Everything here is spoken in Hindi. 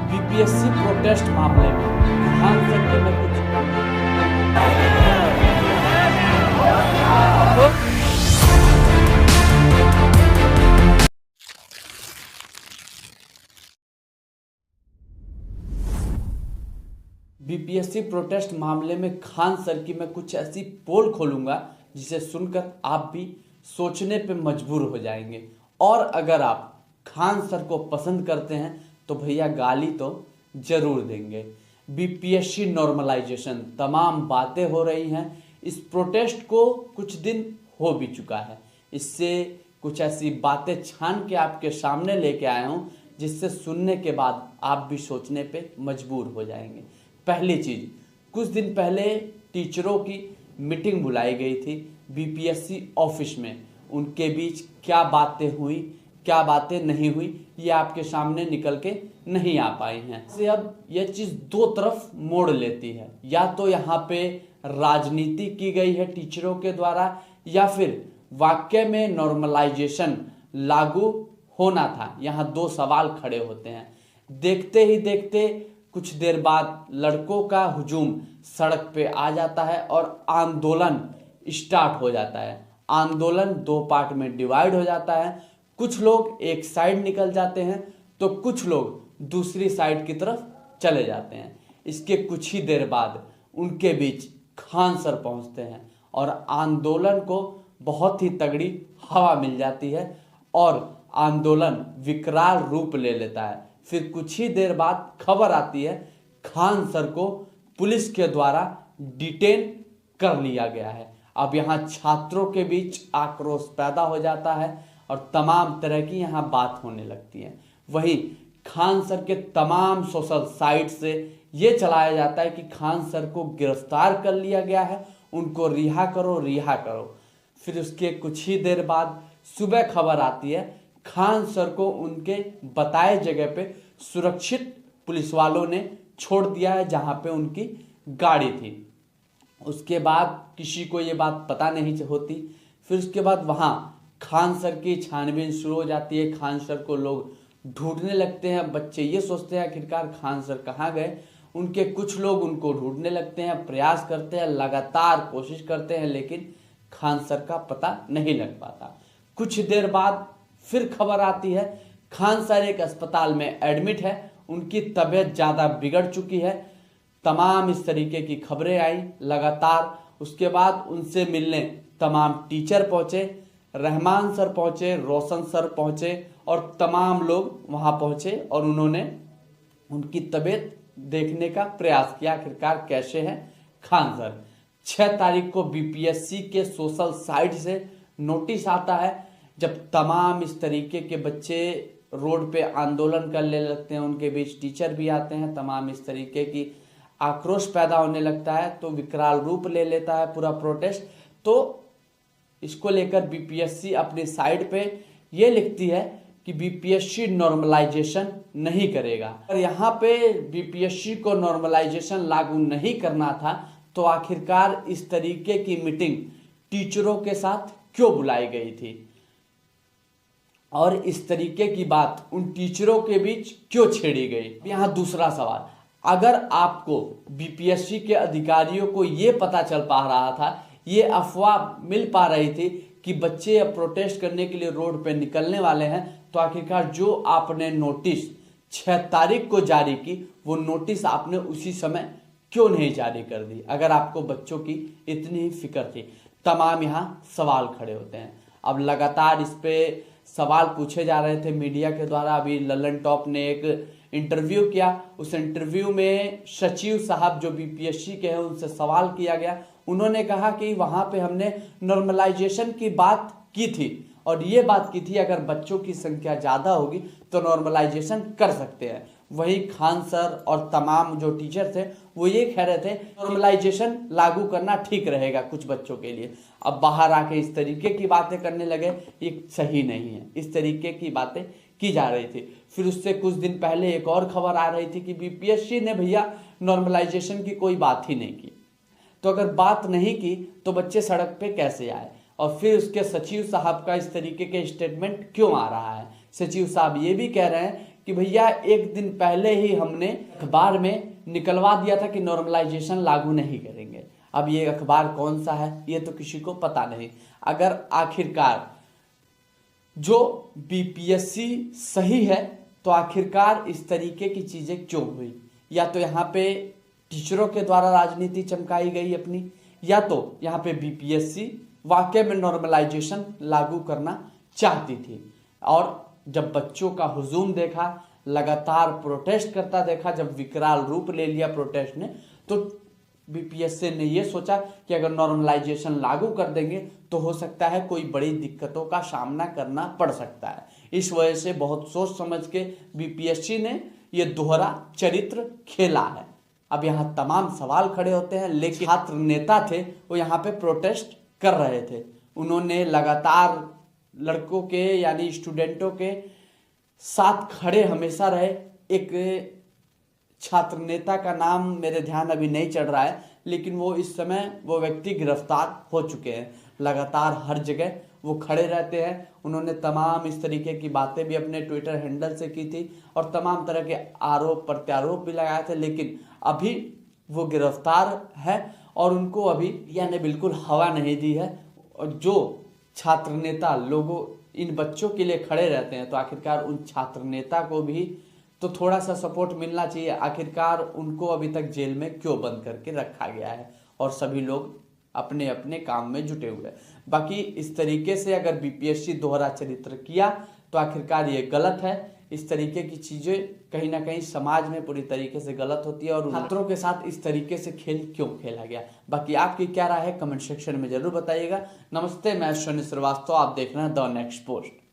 बीपीएससी प्रोटेस्ट मामले में खान सर के में कुछ बीपीएससी प्रोटेस्ट मामले में खान सर की मैं कुछ ऐसी पोल खोलूंगा जिसे सुनकर आप भी सोचने पे मजबूर हो जाएंगे। और अगर आप खान सर को पसंद करते हैं तो भैया गाली तो जरूर देंगे। बीपीएससी नॉर्मलाइजेशन तमाम बातें हो रही हैं। इस प्रोटेस्ट को कुछ दिन हो भी चुका है। इससे कुछ ऐसी बातें छान के आपके सामने लेके आया हूं जिससे सुनने के बाद आप भी सोचने पे मजबूर हो जाएंगे। पहली चीज, कुछ दिन पहले टीचरों की मीटिंग बुलाई गई थी बीपीएससी ऑफिस में। उनके बीच क्या बातें हुई, क्या बातें नहीं हुई, ये आपके सामने निकल के नहीं आ पाई हैं। से अब यह चीज दो तरफ मोड़ लेती है। या तो यहाँ पे राजनीति की गई है टीचरों के द्वारा, या फिर वाकई में नॉर्मलाइजेशन लागू होना था। यहाँ दो सवाल खड़े होते हैं। देखते ही देखते कुछ देर बाद लड़कों का हुजूम सड़क पे आ जाता है और आंदोलन स्टार्ट हो जाता है। आंदोलन दो पार्ट में डिवाइड हो जाता है। कुछ लोग एक साइड निकल जाते हैं तो कुछ लोग दूसरी साइड की तरफ चले जाते हैं। इसके कुछ ही देर बाद उनके बीच खान सर पहुंचते हैं और आंदोलन को बहुत ही तगड़ी हवा मिल जाती है और आंदोलन विकराल रूप ले लेता है। फिर कुछ ही देर बाद खबर आती है खान सर को पुलिस के द्वारा डिटेन कर लिया गया है। अब यहाँ छात्रों के बीच आक्रोश पैदा हो जाता है और तमाम तरह की यहाँ बात होने लगती है। वहीं खान सर के तमाम सोशल साइट से ये चलाया जाता है कि खान सर को गिरफ्तार कर लिया गया है, उनको रिहा करो, रिहा करो। फिर उसके कुछ ही देर बाद सुबह खबर आती है खान सर को उनके बताए जगह पे सुरक्षित पुलिस वालों ने छोड़ दिया है जहां पे उनकी गाड़ी थी। उसके बाद किसी को ये बात पता नहीं होती। फिर उसके बाद वहां खान सर की छानबीन शुरू हो जाती है। खान सर को लोग ढूंढने लगते हैं। बच्चे ये सोचते हैं आखिरकार खान सर कहाँ गए। उनके कुछ लोग उनको ढूंढने लगते हैं, प्रयास करते हैं, लगातार कोशिश करते हैं, लेकिन खान सर का पता नहीं लग पाता। कुछ देर बाद फिर खबर आती है खान सर एक अस्पताल में एडमिट है, उनकी तबीयत ज़्यादा बिगड़ चुकी है। तमाम इस तरीके की खबरें आई लगातार। उसके बाद उनसे मिलने तमाम टीचर पहुँचे, रहमान सर पहुँचे, रोशन सर पहुँचे और तमाम लोग वहाँ पहुँचे और उन्होंने उनकी तबीयत देखने का प्रयास किया आखिरकार कैसे हैं खान सर। 6 तारीख को बीपीएससी के सोशल साइट से नोटिस आता है। जब तमाम इस तरीके के बच्चे रोड पे आंदोलन करने लगते हैं, उनके बीच टीचर भी आते हैं, तमाम इस तरीके की आक्रोश पैदा होने लगता है तो विकराल रूप ले लेता है पूरा प्रोटेस्ट। तो इसको लेकर बीपीएससी अपनी साइड पे ये लिखती है कि बीपीएससी नॉर्मलाइजेशन नहीं करेगा। और यहाँ पे बीपीएससी को नॉर्मलाइजेशन लागू नहीं करना था तो आखिरकार इस तरीके की मीटिंग टीचरों के साथ क्यों बुलाई गई थी और इस तरीके की बात उन टीचरों के बीच क्यों छेड़ी गई। यहाँ दूसरा सवाल, अगर आपको बीपीएससी के अधिकारियों को ये पता चल पा रहा था, ये अफवाह मिल पा रही थी कि बच्चे अब प्रोटेस्ट करने के लिए रोड पे निकलने वाले हैं, तो आखिरकार जो आपने नोटिस 6 तारीख को जारी की वो नोटिस आपने उसी समय क्यों नहीं जारी कर दी। अगर आपको बच्चों की इतनी ही फिक्र थी। तमाम यहाँ सवाल खड़े होते हैं। अब लगातार इस पे सवाल पूछे जा रहे थे मीडिया के द्वारा। अभी ललन टॉप ने एक इंटरव्यू किया, उस इंटरव्यू में सचिव साहब जो बीपीएससी के हैं उनसे सवाल किया गया। उन्होंने कहा कि वहां पे हमने नॉर्मलाइजेशन की बात की थी और ये बात की थी अगर बच्चों की संख्या ज़्यादा होगी तो नॉर्मलाइजेशन कर सकते हैं। वही खान सर और तमाम जो टीचर थे वो ये कह रहे थे नॉर्मलाइजेशन लागू करना ठीक रहेगा कुछ बच्चों के लिए। अब बाहर आके इस तरीके की बातें करने लगे, ये सही नहीं है। इस तरीके की बातें की जा रही थी। फिर उससे कुछ दिन पहले एक और खबर आ रही थी कि बीपीएससी ने भैया नॉर्मलाइजेशन की कोई बात ही नहीं की। तो अगर बात नहीं की तो बच्चे सड़क पे कैसे आए। और फिर उसके सचिव साहब का इस तरीके के स्टेटमेंट क्यों आ रहा है। सचिव साहब ये भी कह रहे हैं कि भैया एक दिन पहले ही हमने अखबार में निकलवा दिया था कि नॉर्मलाइजेशन लागू नहीं करेंगे। अब ये अखबार कौन सा है ये तो किसी को पता नहीं। अगर आखिरकार जो बीपीएससी सही है तो आखिरकार इस तरीके की चीजें क्यों हुई? या तो यहाँ पे टीचरों के द्वारा राजनीति चमकाई गई अपनी, या तो यहाँ पे बीपीएससी वाकई में नॉर्मलाइजेशन लागू करना चाहती थी। और जब बच्चों का हुजूम देखा, लगातार प्रोटेस्ट करता देखा, जब विकराल रूप ले लिया प्रोटेस्ट ने, तो बीपीएससी ने ये सोचा कि अगर नॉर्मलाइजेशन लागू कर देंगे तो हो सकता है कोई बड़ी दिक्कतों का सामना करना पड़ सकता है। इस वजह से बहुत सोच समझ के बीपीएससी ने ये दोहरा चरित्र खेला है। अब यहाँ तमाम सवाल खड़े होते हैं, लेकिन छात्र नेता थे वो यहाँ पे प्रोटेस्ट कर रहे थे। उन्होंने लगातार लड़कों के यानी स्टूडेंटों के साथ खड़े हमेशा रहे। एक छात्र नेता का नाम मेरे ध्यान अभी नहीं चढ़ रहा है, लेकिन वो इस समय वो व्यक्ति गिरफ्तार हो चुके हैं। लगातार हर जगह वो खड़े रहते हैं। उन्होंने तमाम इस तरीके की बातें भी अपने ट्विटर हैंडल से की थी और तमाम तरह के आरोप प्रत्यारोप भी लगाए थे, लेकिन अभी वो गिरफ्तार है और उनको अभी मीडिया ने बिल्कुल हवा नहीं दी है। और जो छात्र नेता लोगों इन बच्चों के लिए खड़े रहते हैं तो आखिरकार उन छात्र नेता को भी तो थोड़ा सा सपोर्ट मिलना चाहिए। आखिरकार उनको अभी तक जेल में क्यों बंद करके रखा गया है और सभी लोग अपने अपने काम में जुटे हुए हैं। बाकी इस तरीके से अगर बीपीएससी दोहरा चरित्र किया तो आखिरकार ये गलत है। इस तरीके की चीजें कहीं ना कहीं समाज में पूरी तरीके से गलत होती है और छात्रों के साथ इस तरीके से खेल क्यों खेला गया। बाकी आपकी क्या राय है कमेंट सेक्शन में जरूर बताइएगा। नमस्ते, मैं अश्विनी श्रीवास्तव, आप देख रहे हैं द नेक्स्ट पोस्ट।